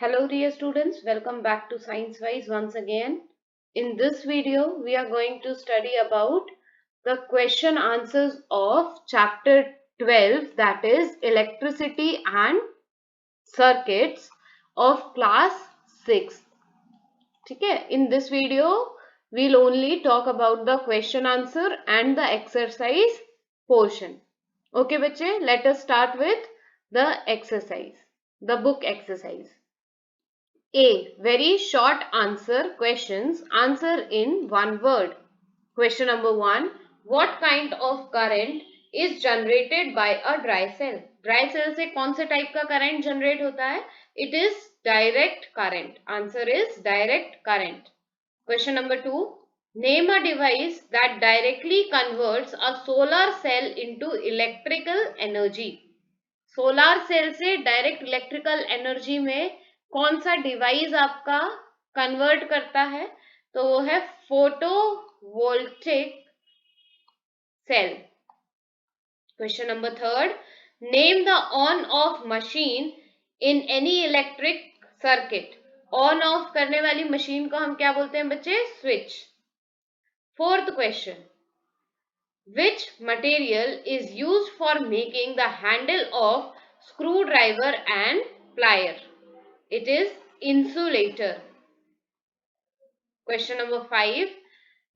Hello dear students, welcome back to Science Wise once again. In this video, we are going to study about the question answers of chapter 12, that is electricity and circuits of class 6. Okay, in this video, we'll only talk about the question answer and the exercise portion. Okay, bache, let us start with the exercise, the book exercise. A. Very short answer questions. Answer in one word. Question number 1. What kind of current is generated by a dry cell? Dry cell से कौन से type का current generate होता है? It is direct current. Answer is direct current. Question number 2. Name a device that directly converts a solar cell into electrical energy. Solar cell से direct electrical energy में कौन सा डिवाइस आपका convert करता है? तो वो है photovoltaic cell. Question number 3. Name the on off machine in any electric circuit. On off करने वाली मशीन को हम क्या बोलते हैं बच्चे? Switch. 4th question. Which material is used for making the handle of screwdriver and plier? It is insulator. Question number 5.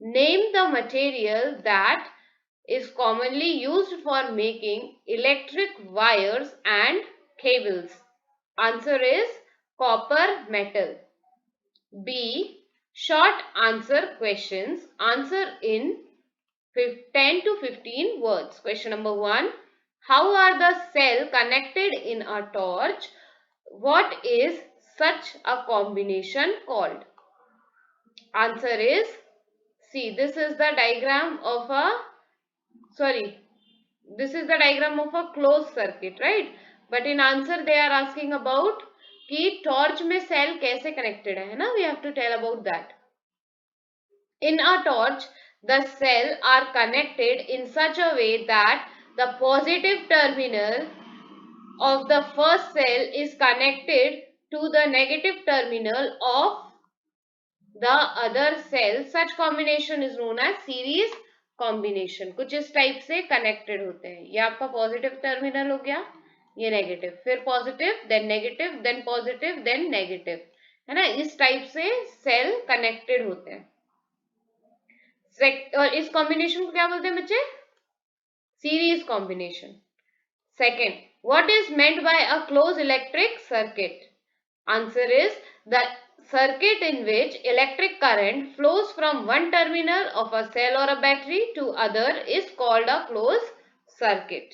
Name the material that is commonly used for making electric wires and cables. Answer is copper metal. B. Short answer questions. Answer in 10 to 15 words. Question number 1. How are the cells connected in a torch? What is such a combination called? Answer is, see, this is the diagram of a closed circuit, right? But in answer they are asking about कि torch में cell कैसे connected है ना? We have to tell about that. In a torch, the cells are connected in such a way that the positive terminal of the first cell is connected to the negative terminal of the other cell. Such combination is known as series combination. कुछ इस type से connected होते हैं. ये आपका positive terminal हो गया, ये negative, फिर positive, then negative, then positive, then negative, है ना? इस टाइप से cell connected होते हैं. और इस कॉम्बिनेशन को क्या बोलते हैं बच्चे? Series combination. Second, what is meant bye a close electric circuit? Answer is the circuit in which electric current flows from one terminal of a cell or a battery to other is called a closed circuit.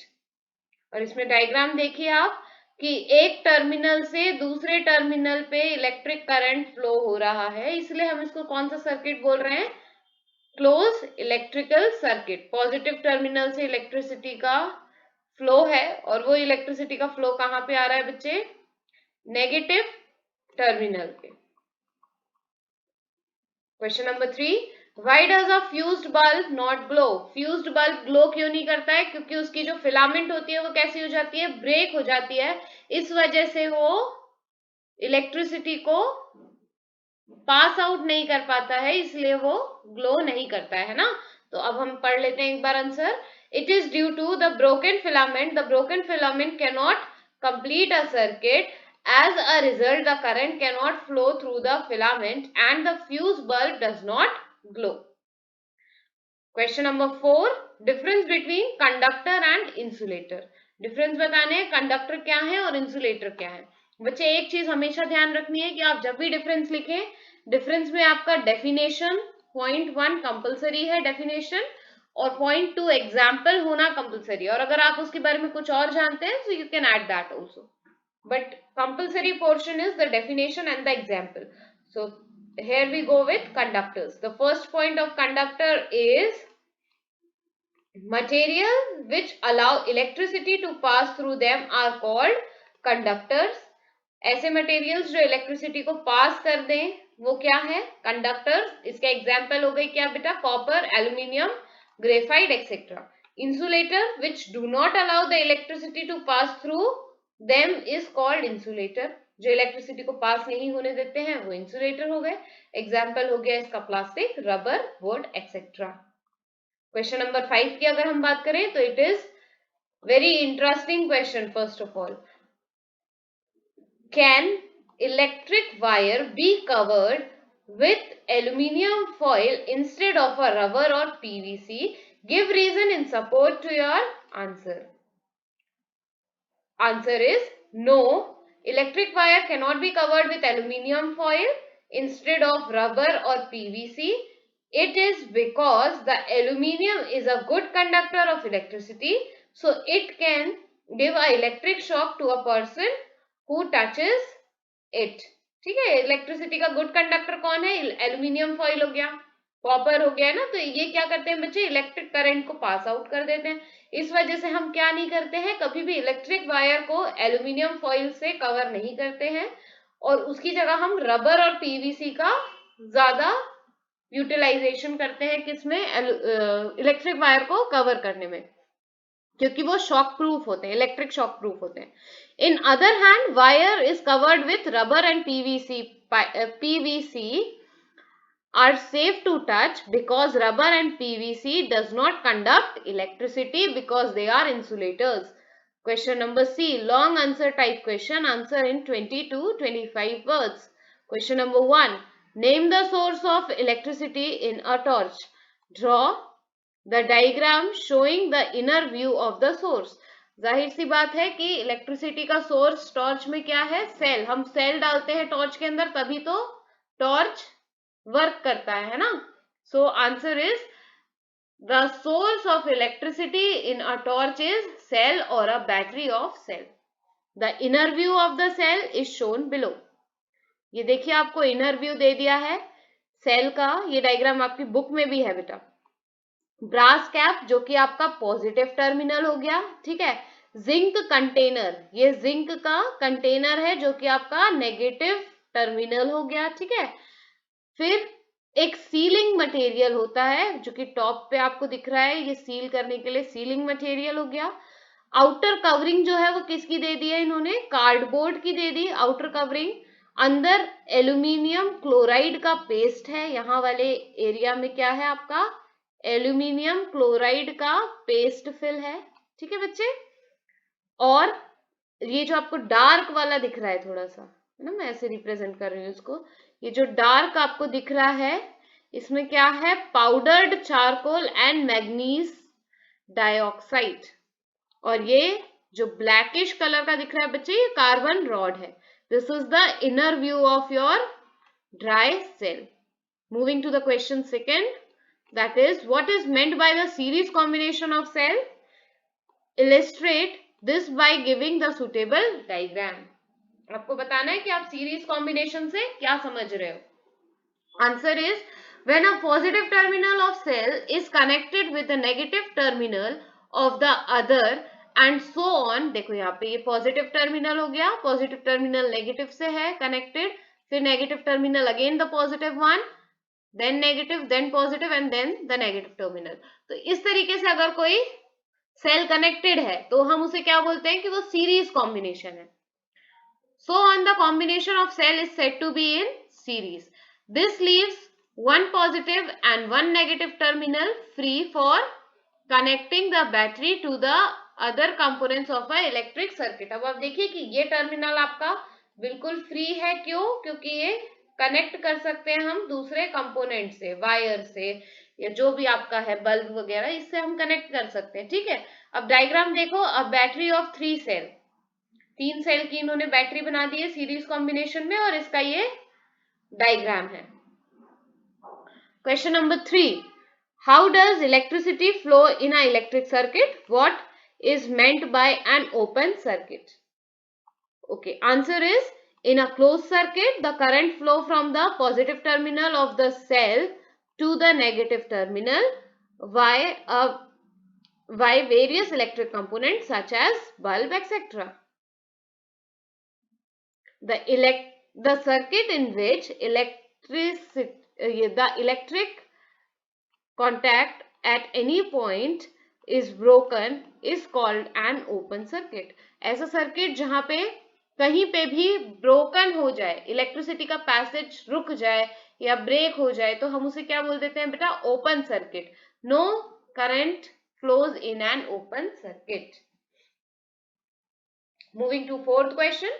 और इसमें diagram देखिए आप कि एक terminal से दूसरे terminal पे electric current flow हो रहा है, इसलिए हम इसको कौन सा सर्किट बोल रहे हैं? Close electrical circuit. Positive terminal से इलेक्ट्रिसिटी का फ्लो है और वो इलेक्ट्रिसिटी का फ्लो कहां पे आ रहा है बच्चे? नेगेटिव टर्मिनल पे. Question number 3. Why does a fused bulb not glow? Fused bulb glow क्यों नहीं करता है? क्योंकि उसकी जो फिलामेंट होती है वो कैसी हो जाती है? ब्रेक हो जाती है. इस वजह से वो इलेक्ट्रिसिटी को पास आउट नहीं कर पाता है, इसलिए वो ग्लो नहीं करता है ना? तो अब हम पढ़ लेते हैं एक बार answer. It is due to the broken filament. The broken filament can not complete a circuit. As a result, the current cannot flow through the filament and the fuse bulb does not glow. Question number 4. Difference between conductor and insulator. Difference बताने हैं conductor क्या है और insulator क्या है. बच्चे एक चीज हमेशा ध्यान रखनी है कि आप जब भी difference लिखें, difference में आपका definition point 1 compulsory है definition और point 2 example होना compulsory. और अगर आप उसके बारे में कुछ और जानते हैं so you can add that also. But compulsory portion is the definition and the example. So here we go with conductors. The first point of conductor is material which allow electricity to pass through them are called conductors. ऐसे materials जो electricity को pass कर दें वो क्या है? conductors. इसका example हो गई क्या बेटा? copper, aluminium, graphite etc. Insulator which do not allow the electricity to pass through them is called insulator. जो इलेक्ट्रिसिटी को पास नहीं होने देते हैं वो इंसुलेटर हो गए। एग्जाम्पल हो गया इसका plastic, rubber, would etcetera. Question number 5 की अगर हम बात करें तो it is very interesting question. First of all, can electric wire be covered with aluminium foil instead of a rubber or PVC? Give reason in support to your answer. Answer is no. Electric wire cannot be covered with aluminium foil instead of rubber or PVC. It is because the aluminium is a good conductor of electricity, so it can give a electric shock to a person who touches it. ठीक है, electricity का good conductor कौन है? Aluminium foil हो गया, copper हो गया ना, तो ये क्या करते हैं बच्चे? इलेक्ट्रिक करंट को पास आउट कर देते हैं। इस वजह से हम क्या नहीं करते हैं, कभी भी इलेक्ट्रिक वायर को एल्यूमिनियम फॉइल से कवर नहीं करते हैं, और उसकी जगह हम रबर और पीवीसी का ज्यादा यूटिलाइजेशन करते हैं। किसमें? इलेक्ट्रिक वायर को कवर करने में, क्योंकि वो शॉक प्रूफ होते हैं, इलेक्ट्रिक शॉक प्रूफ होते हैं। In other hand, wire is covered with rubber and PVC are safe to touch because rubber and PVC does not conduct electricity because they are insulators. Question number C, long answer type question, answer in 20 to 25 words. Question number 1, name the source of electricity in a torch. Draw the diagram showing the inner view of the source. जाहिर सी बात है कि electricity का source torch में क्या है? Cell. हम cell डालते हैं टॉर्च के अंदर, तभी तो टॉर्च वर्क करता है ना। So answer is the source of electricity in a torch is cell और a battery of cell. The inner view of the cell is shown below. ये देखिए, आपको इनर व्यू दे दिया है सेल का, ये डायग्राम आपकी बुक में भी है बेटा। ब्रास कैप जो कि आपका पॉजिटिव टर्मिनल हो गया, ठीक है। जिंक कंटेनर, ये जिंक का कंटेनर है जो कि आपका नेगेटिव टर्मिनल हो गया, ठीक है। फिर एक सीलिंग मटेरियल होता है जो कि टॉप पे आपको दिख रहा है, ये सील करने के लिए सीलिंग मटेरियल हो गया। आउटर कवरिंग जो है वो किसकी दे दी है इन्होंने? कार्डबोर्ड की दे दी आउटर कवरिंग। अंदर एल्यूमिनियम क्लोराइड का पेस्ट है, यहाँ वाले एरिया में क्या है आपका? एल्यूमिनियम क्लोराइड का पेस्ट फिल है, ठीक है बच्चे। और ये जो आपको डार्क वाला दिख रहा है थोड़ा सा, है ना, मैं ऐसे रिप्रेजेंट कर रही हूँ इसको, ये जो डार्क आपको दिख रहा है इसमें क्या है? Powdered charcoal and manganese dioxide. और ये जो ब्लैकिश कलर का दिख रहा है बच्चे, ये कार्बन रॉड है। This is the inner view of your dry cell. Moving to the question second, that is what is meant by the series combination of cell? Illustrate this by giving the suitable diagram. आपको बताना है कि आप series combination से क्या समझ रहे हो। Answer is when a positive terminal of cell is connected with the negative terminal of the other and so on. देखो यहाँ पे ये पॉजिटिव टर्मिनल हो गया, पॉजिटिव टर्मिनल नेगेटिव से है कनेक्टेड, फिर negative terminal again the positive one, then negative, then positive and then the negative terminal. तो इस तरीके से अगर कोई सेल कनेक्टेड है तो हम उसे क्या बोलते हैं कि वो सीरीज कॉम्बिनेशन है। So on, the combination of cell is said to be in series. This leaves one positive and one negative terminal free for connecting the battery to the other components of a electric circuit. अब आप देखिए कि ये terminal आपका बिल्कुल free है, क्यों? क्योंकि ये कनेक्ट कर सकते हैं हम दूसरे कंपोनेंट से, वायर से, या जो भी आपका है बल्ब वगैरह, इससे हम कनेक्ट कर सकते हैं, ठीक है। अब डायग्राम देखो, a battery of 3 cell, 3 cell की इन्होंने बैटरी बना दी है सीरीज कॉम्बिनेशन में, और इसका ये डायग्राम है। Question number 3, how does electricity flow in a electric circuit? What is meant by an open circuit? Okay, answer is in a close circuit the current flow from the positive terminal of the cell to the negative terminal by various electric components such as bulb etc. The circuit in which the electric contact at any point is broken is called an open circuit. ऐसा circuit जहां पे कहीं पे भी broken हो जाए, electricity का passage रुक जाए या ब्रेक हो जाए, तो हम उसे क्या बोल देते हैं बेटा? Open circuit. No current flows in an open circuit. Moving to fourth question.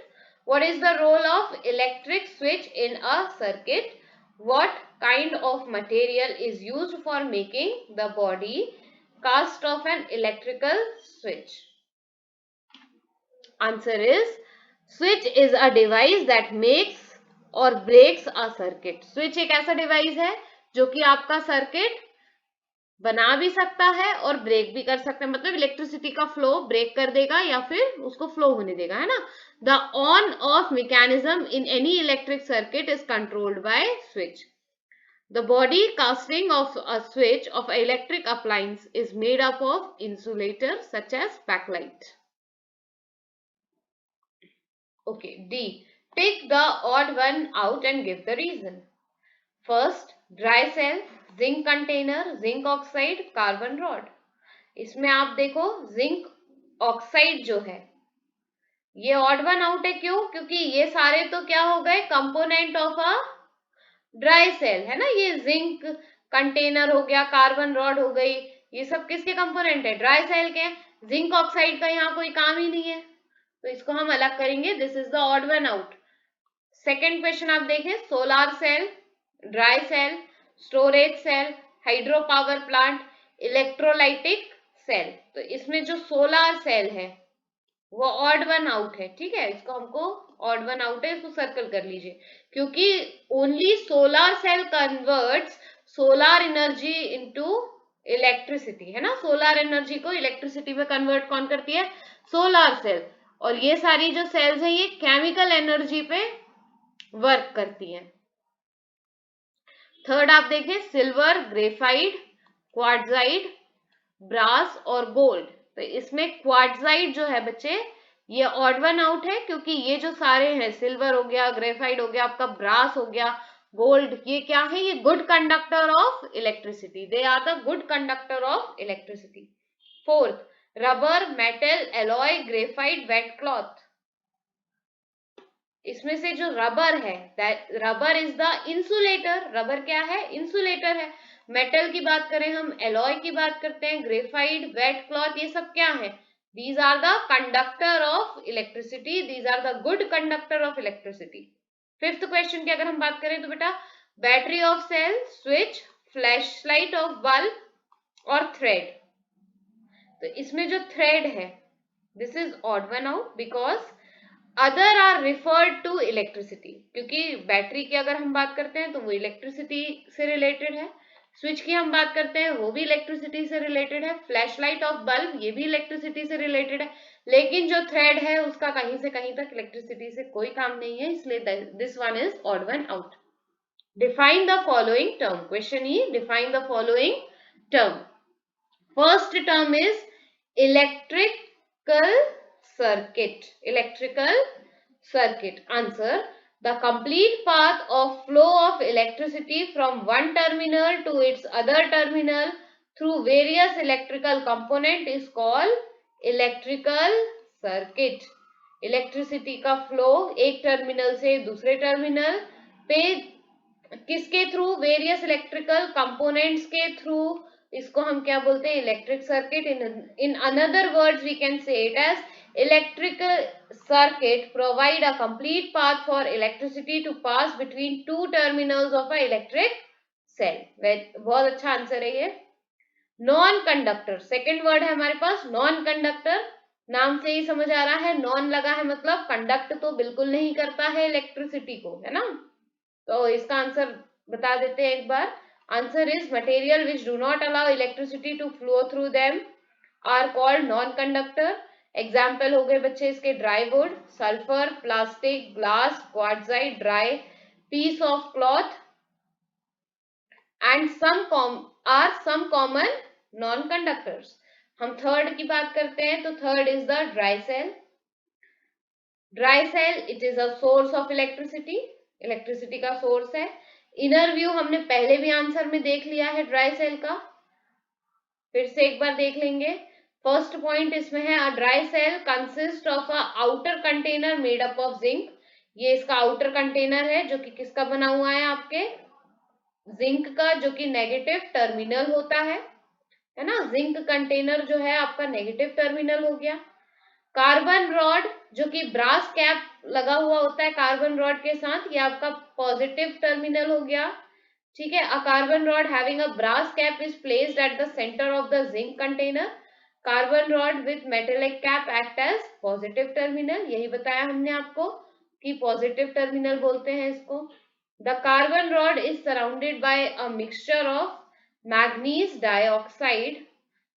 What is the role of electric switch in a circuit? What kind of material is used for making the body cast of an electrical switch? Answer is, switch is a device that makes or breaks a circuit. Switch एक ऐसा device है जो कि आपका circuit बना भी सकता है और ब्रेक भी कर सकता है, मतलब इलेक्ट्रिसिटी का फ्लो ब्रेक कर देगा या फिर उसको फ्लो होने देगा, है ना. The on off mechanism in any electric circuit is controlled by switch. The body casting of a switch of electric appliance is made up of insulator such as Bakelite. Okay, D. Pick the odd one out and give the reason. First, dry cell, zinc container, zinc oxide, carbon rod. इसमें आप देखो zinc oxide जो है ये odd one out है. क्यों? क्योंकि ये सारे तो क्या हो गए? Component of a dry cell, है ना. ये जिंक कंटेनर हो गया, कार्बन रॉड हो गई, ये सब किसके कंपोनेंट है? ड्राई सेल के. जिंक ऑक्साइड का यहाँ कोई काम ही नहीं है, तो इसको हम अलग करेंगे. This is the odd one out. Second question आप देखें, solar cell, dry cell, storage cell, hydro power plant, electrolytic cell. तो इसमें जो सोलार सेल है वो ऑड वन आउट है. ठीक है, इसको हमको ऑड वन आउट है, इसको सर्कल कर लीजिए, क्योंकि only solar cell converts solar energy into electricity, है ना. सोलार एनर्जी को इलेक्ट्रिसिटी में कन्वर्ट कौन करती है? Solar cell. और ये सारी जो सेल्स हैं ये केमिकल एनर्जी पे वर्क करती हैं. थर्ड आप देखें, सिल्वर, ग्रेफाइट, क्वार्ट्जाइट, ब्रास और गोल्ड. तो इसमें क्वार्ट्जाइट जो है बच्चे ये ऑड वन आउट है, क्योंकि ये जो सारे हैं, सिल्वर हो गया, ग्रेफाइट हो गया, आपका ब्रास हो गया, गोल्ड, ये क्या है? ये good conductor of electricity. They are the good conductor of electricity. Fourth, rubber, metal, alloy, graphite, wet cloth. इसमें से जो रबर है, rubber is the insulator. Rubber क्या है? इंसुलेटर है. मेटल की बात करें हम, एलॉय की बात करते हैं, ग्रेफाइट, वेट क्लॉथ, ये सब क्या है? These are the conductor of electricity. These are the good conductor of electricity. Fifth question की अगर हम बात करें तो बेटा, battery of cell, switch, flash light of bulb और थ्रेड. तो इसमें जो थ्रेड है this is odd one out because other are referred to electricity. क्योंकि बैटरी की अगर हम बात करते हैं तो वो इलेक्ट्रिसिटी से रिलेटेड है, स्विच की हम बात करते हैं वो भी इलेक्ट्रिसिटी से रिलेटेड है, फ्लैश लाइट ऑफ बल्ब ये भी इलेक्ट्रिसिटी से रिलेटेड है, लेकिन जो थ्रेड है उसका कहीं से कहीं तक इलेक्ट्रिसिटी से कोई काम नहीं है, इसलिए this one is odd one out. Define the following term. Question E, define the following term. First term is electrical circuit. Electrical circuit. Answer, the complete path of flow of electricity from one terminal to its other terminal through various electrical component is called electrical circuit. Electricity का flow एक terminal से दूसरे terminal पे किसके through? Various electrical components के through. इसको हम क्या बोलते हैं? Electric circuit. In another words we can say it as electrical circuit provide a complete path for electricity to pass between two terminals of a electric cell. बहुत अच्छा answer है ये. नॉन कंडक्टर, सेकेंड वर्ड है हमारे पास non conductor. नाम से ही समझ आ रहा है नॉन लगा है मतलब कंडक्ट तो बिल्कुल नहीं करता है इलेक्ट्रिसिटी को, है ना. तो इसका आंसर बता देते हैं एक बार. Answer is material which do not allow electricity to flow through them are called non conductor. Example हो गए बच्चे इसके, dry wood, sulphur, plastic, glass, quartzite, dry piece of cloth and some common non conductors. हम third की बात करते हैं तो third is the dry cell. Dry cell it is a source of electricity. Electricity का सोर्स है. Inner view हमने पहले भी आंसर में देख लिया है ड्राई सेल का, फिर से एक बार देख लेंगे. फर्स्ट पॉइंट इसमें है a dry cell consist of a outer container made up of zinc. ये इसका आउटर कंटेनर है जो कि किसका बना हुआ है, आपके जिंक का, जो कि नेगेटिव टर्मिनल होता है ना। जिंक कंटेनर जो है आपका नेगेटिव टर्मिनल हो गया। कार्बन रॉड जो कि ब्रास कैप लगा हुआ होता है कार्बन रॉड के साथ, ये आपका पॉजिटिव टर्मिनल हो गया। ठीक है, a carbon rod having a brass cap is placed at the centre of the zinc container. Carbon rod with metallic cap act as positive terminal, यही बताया हमने आपको कि पॉजिटिव टर्मिनल बोलते हैं इसको। The carbon rod is surrounded by a mixture of manganese dioxide,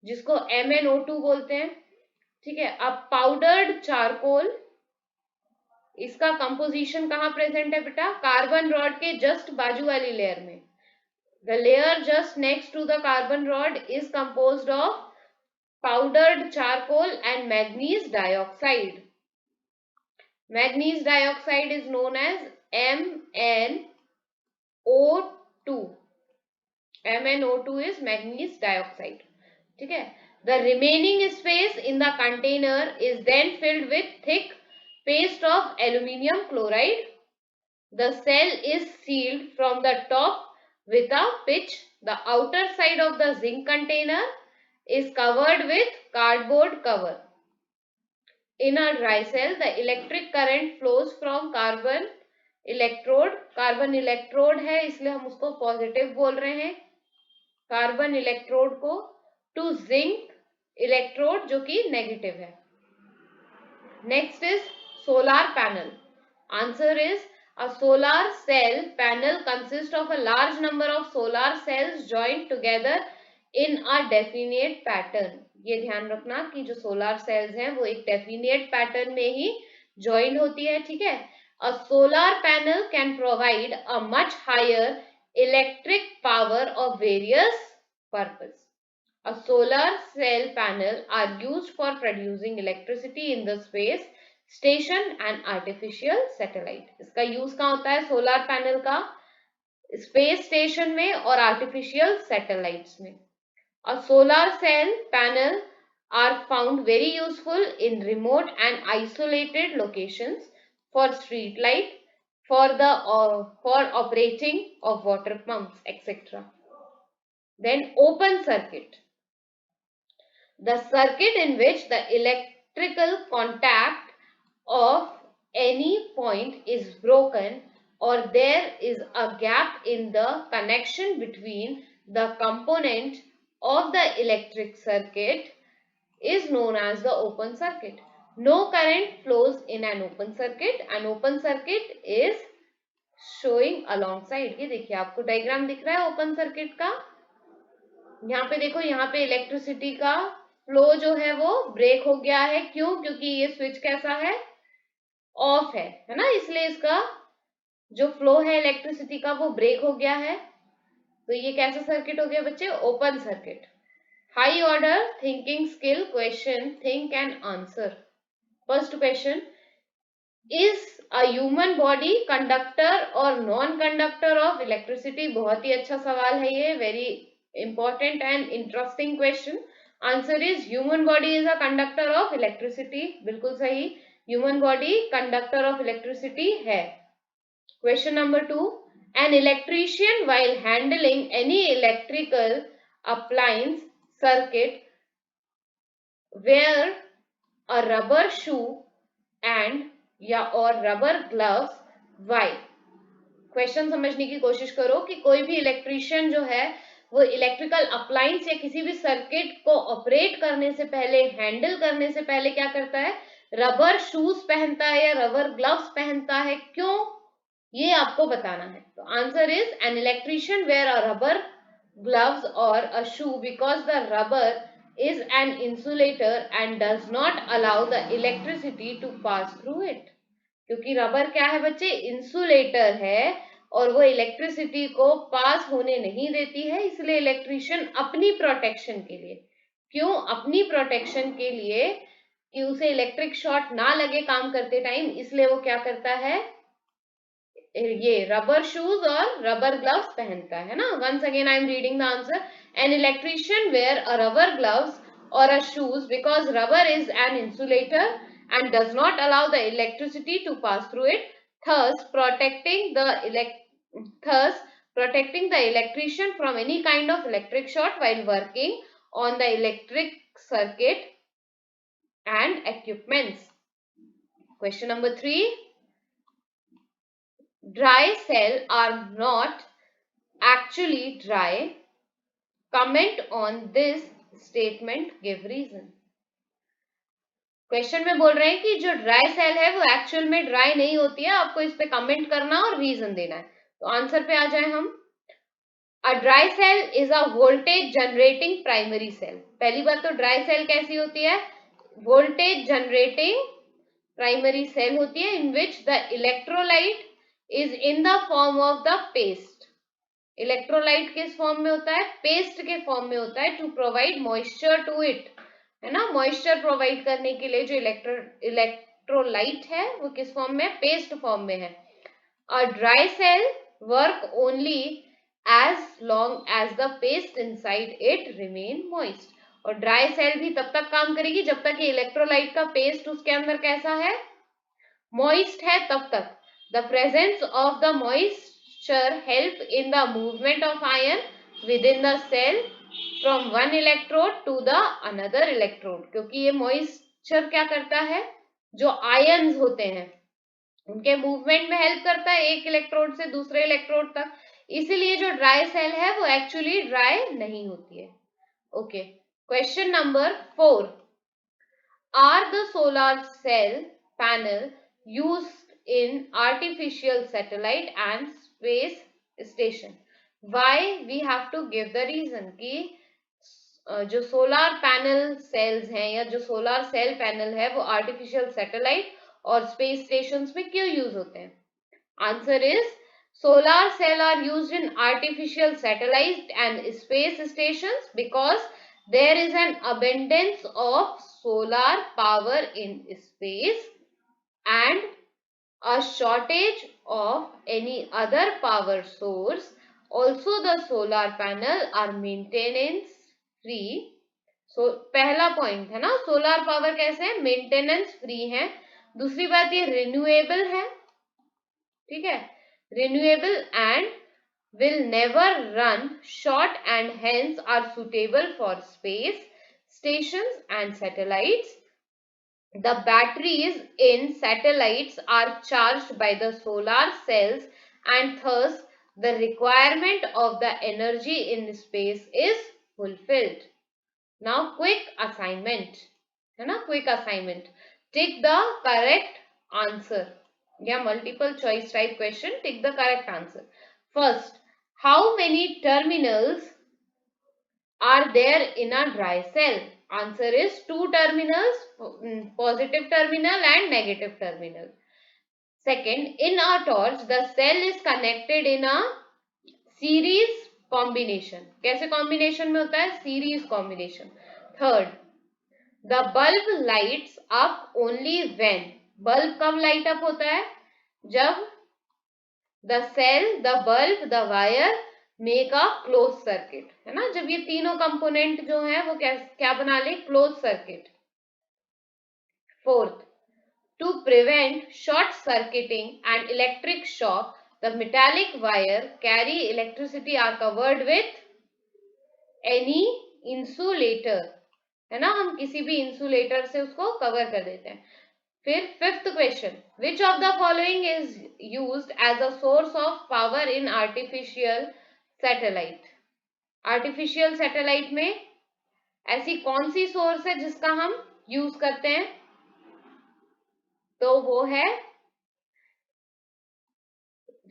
जिसको MnO2 बोलते हैं। ठीक है, अब पाउडर्ड चारकोल, इसका कंपोजिशन कहाँ प्रेजेंट है बेटा, कार्बन रॉड के जस्ट बाजू वाली लेयर में। The layer just next to the carbon rod is composed of powdered charcoal and manganese dioxide. Manganese dioxide is known as MnO2. MnO2 is manganese dioxide. ठीक है, the remaining space in the container is then filled with thick paste of aluminium chloride. The cell is sealed from the top with a pitch. The outer side of the zinc container is covered with cardboard cover. In a dry cell, the electric current flows from carbon electrode. Carbon electrode है इसलिए हम उसको positive बोल रहे हैं, carbon electrode को, to zinc electrode जो कि नेगेटिव है। Next is solar panel. Answer is a solar cell panel consists of a large number of solar cells joined together in a definite pattern. ये ध्यान रखना कि जो सोलर सेल्स हैं वो एक डेफिनेट पैटर्न में ही ज्वाइन होती है। ठीक है, a solar panel can provide a much higher electric power of various purpose. A solar cell panel are used for producing electricity in the space station and artificial satellite. इसका use कहाँ होता है solar panel का, space station में और artificial satellites में। A solar cell panel are found very useful in remote and isolated locations for street light, for operating of water pumps etcetera. Then open circuit, the circuit in which the electrical contact of any point is broken or there is a gap in the connection between the component of the electric circuit is known as the open circuit. No current flows in an open circuit. An open circuit is showing alongside. ये देखिए आपको diagram दिख रहा है open circuit का। यहाँ पे देखो, यहाँ पे इलेक्ट्रिसिटी का फ्लो जो है वो ब्रेक हो गया है। क्यों? क्योंकि ये स्विच कैसा है, ऑफ है ना, इसलिए इसका जो फ्लो है इलेक्ट्रिसिटी का वो ब्रेक हो गया है। तो ये कैसा सर्किट हो गया बच्चे, open circuit. High order thinking skill question, think and answer. First question, is a human body conductor और नॉन कंडक्टर ऑफ इलेक्ट्रिसिटी? बहुत ही अच्छा सवाल है ये, very important and interesting question. Answer is human body is a conductor of electricity, बिल्कुल सही, human body conductor of electricity है। Question number 2, an electrician while handling any electrical appliance circuit wear a rubber shoe and या और rubber gloves, why? Question समझने की कोशिश करो कि कोई भी इलेक्ट्रीशियन जो है वो इलेक्ट्रिकल अप्लायंस या किसी भी सर्किट को ऑपरेट करने से पहले, हैंडल करने से पहले क्या करता है, रबर शूज पहनता है या रबर ग्लव्स पहनता है। क्यों, ये आपको बताना है। तो answer is an electrician wear a rubber gloves और a shoe because the rubber is an insulator and does not allow the electricity to pass through it. क्योंकि रबर क्या है बच्चे, इंसुलेटर है और वो इलेक्ट्रिसिटी को पास होने नहीं देती है, इसलिए इलेक्ट्रीशियन अपनी प्रोटेक्शन के लिए, क्यों, अपनी प्रोटेक्शन के लिए कि उसे इलेक्ट्रिक शॉर्ट ना लगे काम करते टाइम, इसलिए वो क्या करता है, ये रबर शूज और रबर ग्लव्स पहनता है ना। Once again I am reading the answer, an electrician wear a rubber gloves or a shoes because rubber is an insulator and does not allow the electricity to pass through it, thus protecting the electrician from any kind of electric short while working on the electric circuit and equipments. Question number 3. Dry cell are not actually dry. Comment on this statement, give reason. Question में बोल रहे हैं कि जो dry cell है वो actual में dry नहीं होती है, आपको इस पे कमेंट करना और रीजन देना है. तो आंसर पे आ जाए हम. A dry cell is a voltage generating primary cell. पहली बात तो ड्राई सेल कैसी होती है? वोल्टेज जनरेटिंग प्राइमरी सेल होती है in which the electrolyte is in the form of the paste. Electrolyte किस फॉर्म में होता है? पेस्ट के फॉर्म में होता है, to provide moisture to it, है ना. मॉइस्चर प्रोवाइड करने के लिए जो इलेक्ट्रोलाइट है वो किस फॉर्म में है? पेस्ट फॉर्म में है. A dry cell work only as long as the paste inside it remain moist. और ड्राई सेल भी तब तक काम करेगी जब तक ये इलेक्ट्रोलाइट का पेस्ट उसके अंदर कैसा है? मॉइस्ट है तब तक. The presence of the moisture help in the movement of ion within the cell from one electrode to the another electrode. क्योंकि ये मॉइस्चर क्या करता है? जो आयन्स होते हैं उनके मूवमेंट में हेल्प करता है एक इलेक्ट्रोड से दूसरे इलेक्ट्रोड तक. इसीलिए जो ड्राई सेल है वो एक्चुअली ड्राई नहीं होती है. Okay. Question number 4. Are the solar cell panel used in artificial satellite and space station? Why we have to give the reason कि जो सोलर पैनल सेल्स हैं या जो सोलर सेल पैनल है वो आर्टिफिशियल सैटेलाइट और स्पेस स्टेशंस में क्यों यूज होते हैं? Answer is solar cell are used in artificial satellites and space stations because there is an abundance of solar power in space and a shortage of any other power source. Also the solar panel are maintenance free. So पहला point है ना, solar power कैसे है? Maintenance free है. दूसरी बात ये renewable है, ठीक है, renewable and will never run short and hence are suitable for space stations and satellites. The batteries in satellites are charged by the solar cells and thus the requirement of the energy in space is fulfilled. Now quick assignment, है ना, quick assignment. Tick the correct answer. Yeah, multiple choice type question. Tick the correct answer. First, how many terminals are there in a dry cell? Answer is 2 terminals, positive terminal and negative terminal. Second, in a torch, the cell is connected in a series combination. कैसे combination में होता है? Series combination. Third, the bulb lights up only when. Bulb कब light up होता है? जब the cell, the bulb, the wire make a closed circuit, है ना. जब ये तीनों कंपोनेंट जो है वो क्या बना ले? Close circuit. Fourth, to prevent short circuiting and electric shock, the metallic wire carry electricity are covered with any insulator, है ना. हम किसी भी इंसुलेटर से उसको कवर कर देते हैं. फिर fifth question, which of the following is used as a source of power in artificial satellite? Artificial satellite में ऐसी कौन सी सोर्स है जिसका हम यूज करते हैं? तो वो है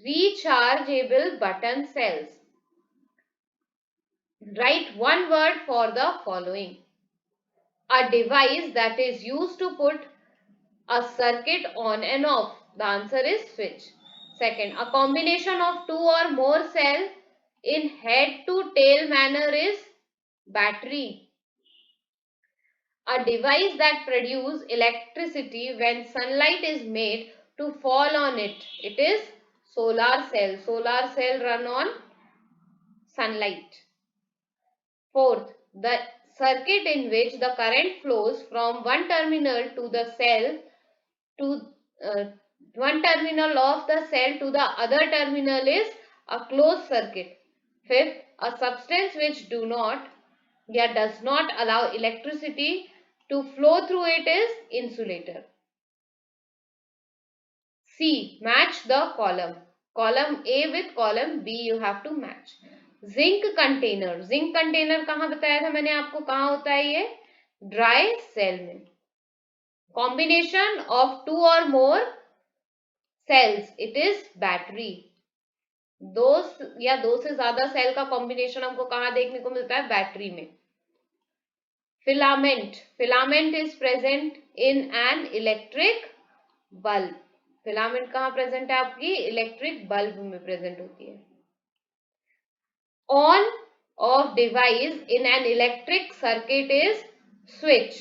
rechargeable button cells. Write one word for the following. A device that is used to put a circuit on and off. The answer is switch. Second, a combination of 2 or more cells in head to tail manner is battery. A device that produces electricity when sunlight is made to fall on it. It is solar cell. Solar cell run on sunlight. Fourth, the circuit in which the current flows from one terminal to the cell to one terminal of the cell to the other terminal is a closed circuit. Fifth, a substance which does not allow electricity to flow through it is insulator. C. Match the column. Column A with column B you have to match. Zinc container, zinc container कहाँ बताया था मैंने आपको, कहाँ होता है ये? Dry cell में. कॉम्बिनेशन ऑफ टू और मोर सेल्स, इट इज बैटरी. दो या दो से ज्यादा सेल का कॉम्बिनेशन हमको कहाँ देखने को मिलता है? बैटरी में. Filament, filament is present in an electric bulb. Filament कहाँ प्रेजेंट है? आपकी इलेक्ट्रिक बल्ब में प्रेजेंट होती है. On off device in an electric circuit is switch.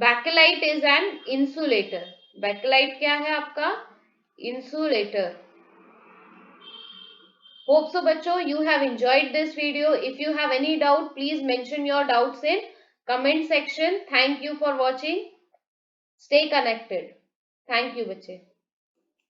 Bakelite is an insulator. Bakelite क्या है आपका? Insulator. Hope so bachcho you have enjoyed this video. If you have any doubt, please mention your doubts in comment section. Thank you for watching. Stay connected. Thank you बच्चे.